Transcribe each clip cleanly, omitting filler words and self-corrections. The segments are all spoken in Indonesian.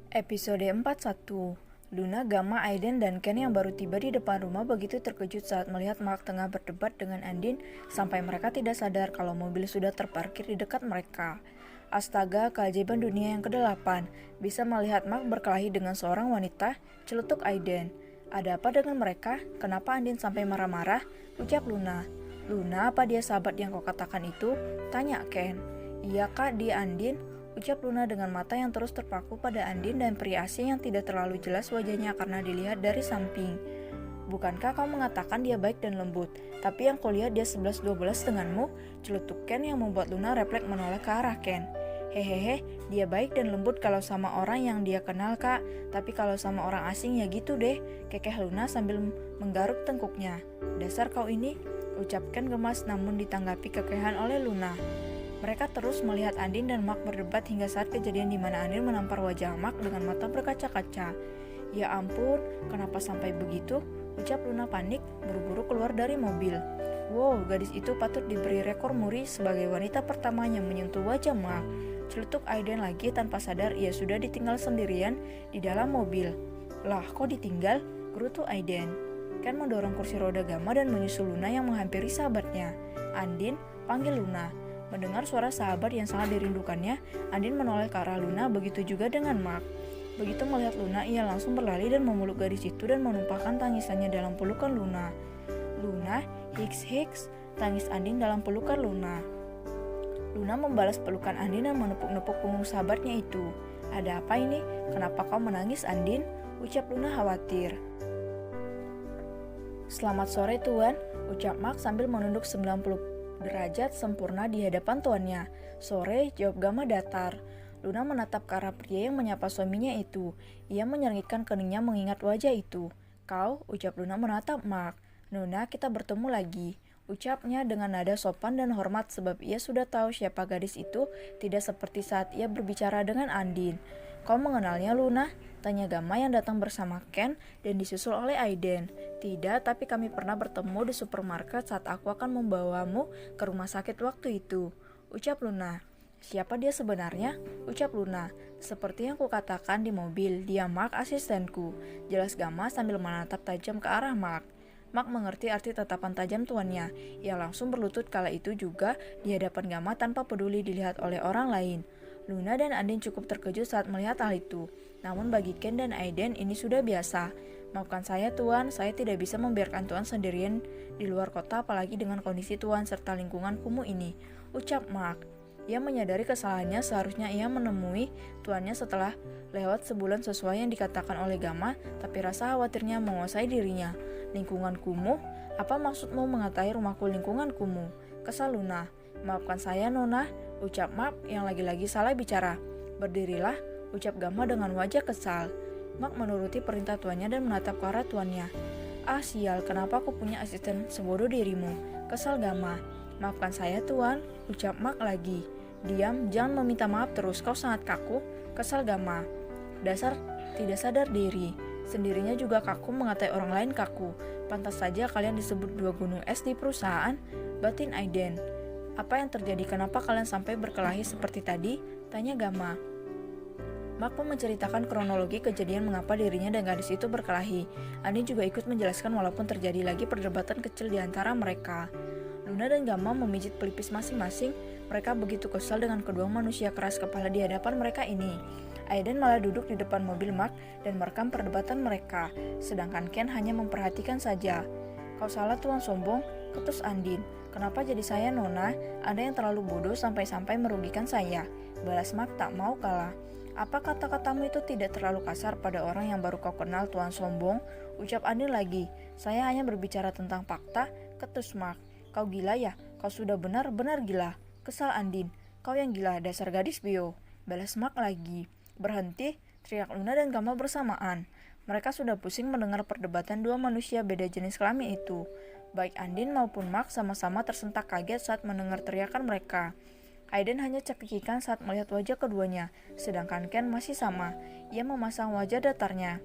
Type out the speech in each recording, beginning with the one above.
Episode 41. Luna, Gamma, Aiden, dan Ken yang baru tiba di depan rumah begitu terkejut saat melihat Mark tengah berdebat dengan Andin sampai mereka tidak sadar kalau mobil sudah terparkir di dekat mereka. Astaga, keajaiban dunia yang ke-8. Bisa melihat Mark berkelahi dengan seorang wanita, celetuk Aiden. Ada apa dengan mereka? Kenapa Andin sampai marah-marah? Ucap Luna. Luna, apa dia sahabat yang kau katakan itu? Tanya Ken. Iya kak, dia Andin. Ucap Luna dengan mata yang terus terpaku pada Andin dan pria asing yang tidak terlalu jelas wajahnya karena dilihat dari samping. Bukankah kau mengatakan dia baik dan lembut, tapi yang kau lihat dia 11-12 denganmu? Celetuk Ken yang membuat Luna refleks menoleh ke arah Ken. Hehehe, dia baik dan lembut kalau sama orang yang dia kenal kak, tapi kalau sama orang asing ya gitu deh, kekeh Luna sambil menggaruk tengkuknya. Dasar kau ini, ucapkan gemas namun ditanggapi kekehan oleh Luna. Mereka terus melihat Andin dan Mark berdebat hingga saat kejadian di mana Andin menampar wajah Mark dengan mata berkaca-kaca. Ya ampun, kenapa sampai begitu? Ucap Luna panik, buru-buru keluar dari mobil. Wow, gadis itu patut diberi rekor muri sebagai wanita pertama yang menyentuh wajah Mark. Celetuk Aiden lagi tanpa sadar ia sudah ditinggal sendirian di dalam mobil. Lah, kok ditinggal? Gerutu Aiden. Ken mendorong kursi roda Gamma dan menyusul Luna yang menghampiri sahabatnya. Andin, panggil Luna. Mendengar suara sahabat yang sangat dirindukannya, Andin menoleh ke arah Luna, begitu juga dengan Mark. Begitu melihat Luna, ia langsung berlari dan memeluk gadis itu dan menumpahkan tangisannya dalam pelukan Luna. Luna, hiks, tangis Andin dalam pelukan Luna. Luna membalas pelukan Andin dan menepuk-nepuk punggung sahabatnya itu. Ada apa ini? Kenapa kau menangis, Andin? Ucap Luna khawatir. Selamat sore, Tuan, ucap Mark sambil menunduk 90 derajat sempurna di hadapan tuannya. Sore, jawab Gamma datar. Luna menatap ke arah pria yang menyapa suaminya itu. Ia menyengitkan keningnya mengingat wajah itu. Kau, ucap Luna menatap Mark. Nona, kita bertemu lagi. Ucapnya dengan nada sopan dan hormat sebab ia sudah tahu siapa gadis itu, tidak seperti saat ia berbicara dengan Andin. Kau mengenalnya, Luna? Tanya Gamma yang datang bersama Ken dan disusul oleh Aiden. Tidak, tapi kami pernah bertemu di supermarket saat aku akan membawamu ke rumah sakit waktu itu. Ucap Luna. Siapa dia sebenarnya? Ucap Luna. Seperti yang kukatakan di mobil, dia Mark, asistenku. Jelas Gamma sambil menatap tajam ke arah Mark. Mark mengerti arti tatapan tajam tuannya. Ia langsung berlutut kala itu juga di hadapan Gamma tanpa peduli dilihat oleh orang lain. Luna dan Andin cukup terkejut saat melihat hal itu. Namun bagi Ken dan Aiden ini sudah biasa. Maafkan saya Tuan, saya tidak bisa membiarkan Tuan sendirian di luar kota apalagi dengan kondisi Tuan serta lingkungan kumuh ini. Ucap Mark. Ia menyadari kesalahannya, seharusnya ia menemui tuannya setelah lewat sebulan sesuai yang dikatakan oleh Gamma, tapi rasa khawatirnya menguasai dirinya. Lingkungan kumuh? Apa maksudmu mengatakan rumahku lingkungan kumuh? Kesal Luna. Maafkan saya Nona, ucap Mark yang lagi-lagi salah bicara. Berdirilah, ucap Gamma dengan wajah kesal. Mark menuruti perintah tuannya dan menatap ke arah tuannya. Ah sial, kenapa aku punya asisten sebodoh dirimu? Kesal Gamma. Maafkan saya tuan, ucap Mark lagi. Diam, jangan meminta maaf terus, kau sangat kaku. Kesal Gamma. Dasar tidak sadar diri. Sendirinya juga kaku mengatai orang lain kaku. Pantas saja kalian disebut dua gunung es di perusahaan. Batin Aiden. Apa yang terjadi? Kenapa kalian sampai berkelahi seperti tadi? Tanya Gamma. Mark pun menceritakan kronologi kejadian mengapa dirinya dan gadis itu berkelahi. Andin juga ikut menjelaskan walaupun terjadi lagi perdebatan kecil di antara mereka. Luna dan Gamma memijit pelipis masing-masing. Mereka begitu kesal dengan kedua manusia keras kepala di hadapan mereka ini. Aiden malah duduk di depan mobil Mark dan merekam perdebatan mereka, sedangkan Ken hanya memperhatikan saja. Kau salah Tuan sombong, ketus Andin. Kenapa jadi saya Nona? Anda yang terlalu bodoh sampai-sampai merugikan saya. Balas Mark tak mau kalah. Apa kata-katamu itu tidak terlalu kasar pada orang yang baru kau kenal Tuan sombong? Ucap Andin lagi. Saya hanya berbicara tentang fakta, ketus Mark. Kau gila ya? Kau sudah benar-benar gila. Kesal Andin. Kau yang gila, dasar gadis bio. Balas Mark lagi. Berhenti, teriak Luna dan Gamma bersamaan. Mereka sudah pusing mendengar perdebatan dua manusia beda jenis kelamin itu. Baik Andin maupun Mark sama-sama tersentak kaget saat mendengar teriakan mereka. Aiden hanya cekikikan saat melihat wajah keduanya, sedangkan Ken masih sama. Ia memasang wajah datarnya.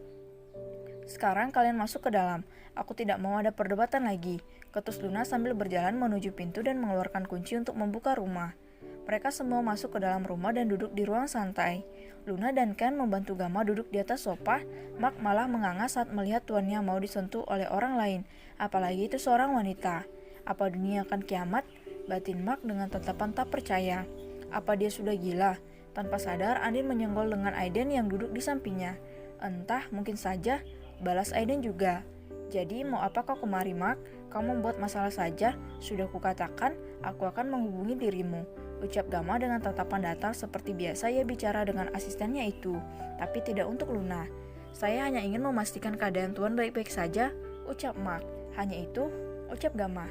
Sekarang kalian masuk ke dalam. Aku tidak mau ada perdebatan lagi. Ketus Luna sambil berjalan menuju pintu dan mengeluarkan kunci untuk membuka rumah. Mereka semua masuk ke dalam rumah dan duduk di ruang santai. Luna dan Ken membantu Gamma duduk di atas sofa. Mark malah menganga saat melihat tuannya mau disentuh oleh orang lain, apalagi itu seorang wanita. Apa dunia akan kiamat? Batin Mark dengan tatapan tak percaya. Apa dia sudah gila? Tanpa sadar, Andin menyenggol dengan Aiden yang duduk di sampingnya. Entah, mungkin saja, balas Aiden juga. Jadi mau apa kau kemari, Mark? Kau membuat masalah saja. Sudah kukatakan, aku akan menghubungi dirimu, ucap Gamma dengan tatapan datar seperti biasa ia bicara dengan asistennya itu. Tapi tidak untuk Luna. Saya hanya ingin memastikan keadaan Tuan baik-baik saja, ucap Mark. Hanya itu, ucap Gamma.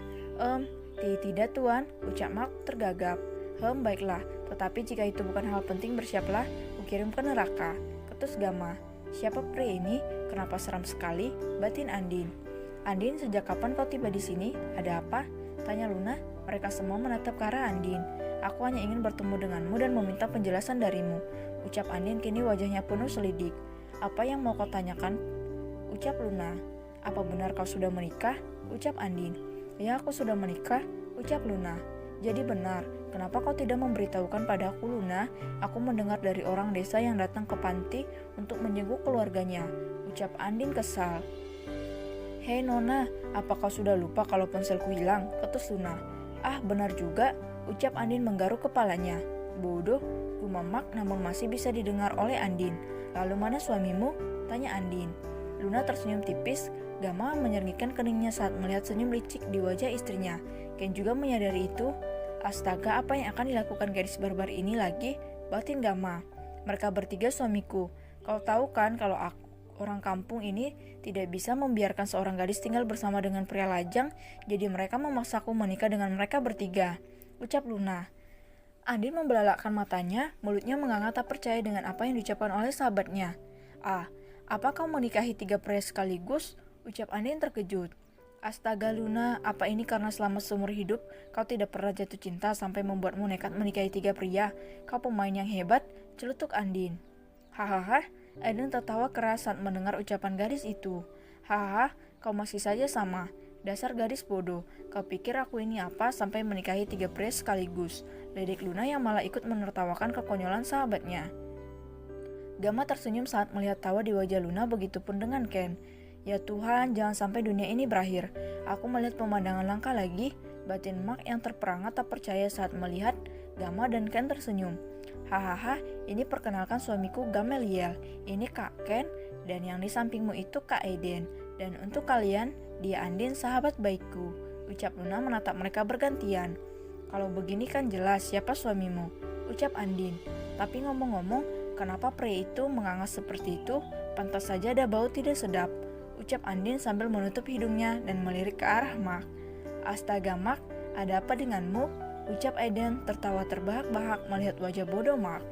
Tidak Tuan, ucap Mark tergagap. Baiklah, tetapi jika itu bukan hal penting bersiaplah, kukirim ke neraka, ketus Gamma. Siapa pria ini? Kenapa seram sekali? Batin Andin. Andin, sejak kapan kau tiba di sini? Ada apa? Tanya Luna. Mereka semua menatap ke arah Andin. Aku hanya ingin bertemu denganmu dan meminta penjelasan darimu, ucap Andin kini wajahnya penuh selidik. Apa yang mau kau tanyakan? Ucap Luna. Apa benar kau sudah menikah? Ucap Andin. Ya, aku sudah menikah, ucap Luna. Jadi benar, kenapa kau tidak memberitahukan padaku, Luna? Aku mendengar dari orang desa yang datang ke panti untuk menjenguk keluarganya, ucap Andin kesal. Hei Nona, apa kau sudah lupa kalau ponselku hilang? Ketus Luna. Ah, benar juga, ucap Andin menggaruk kepalanya. Bodoh, gumam Mark namun masih bisa didengar oleh Andin. Lalu mana suamimu? Tanya Andin. Luna tersenyum tipis. Gamma menyeringgikkan keningnya saat melihat senyum licik di wajah istrinya. Ken juga menyadari itu. Astaga, apa yang akan dilakukan gadis barbar ini lagi? Batin Gamma. Mereka bertiga suamiku. Kau tahu kan kalau orang kampung ini tidak bisa membiarkan seorang gadis tinggal bersama dengan pria lajang, jadi mereka memaksaku menikah dengan mereka bertiga, ucap Luna. Andin membelalakkan matanya, mulutnya menganga tak percaya dengan apa yang diucapkan oleh sahabatnya. Apa kau menikahi 3 pria sekaligus? Ucap Andin terkejut. Astaga Luna, apa ini karena selama seumur hidup kau tidak pernah jatuh cinta sampai membuatmu nekat menikahi 3 pria? Kau pemain yang hebat, celutuk Andin. Hahaha, Andin tertawa keras saat mendengar ucapan gadis itu. Hahaha, kau masih saja sama. Dasar gadis bodoh, kau pikir aku ini apa sampai menikahi 3 pria sekaligus? Ledek Luna yang malah ikut menertawakan kekonyolan sahabatnya. Gamma tersenyum saat melihat tawa di wajah Luna, begitupun dengan Ken. Ya Tuhan, jangan sampai dunia ini berakhir. Aku melihat pemandangan langka lagi. Batin Mark yang terperangah tak percaya saat melihat Gamma dan Ken tersenyum. Hahaha, ini perkenalkan suamiku Gamaliel. Ini Kak Ken, dan yang di sampingmu itu Kak Aiden. Dan untuk kalian, dia Andin, sahabat baikku, ucap Luna menatap mereka bergantian. Kalau begini kan jelas siapa suamimu, ucap Andin. Tapi ngomong-ngomong, kenapa pria itu menganga seperti itu? Pantas saja ada bau tidak sedap, ucap Andin sambil menutup hidungnya dan melirik ke arah Mark. Astaga Mark, ada apa denganmu? Ucap Aiden tertawa terbahak-bahak melihat wajah bodoh Mark.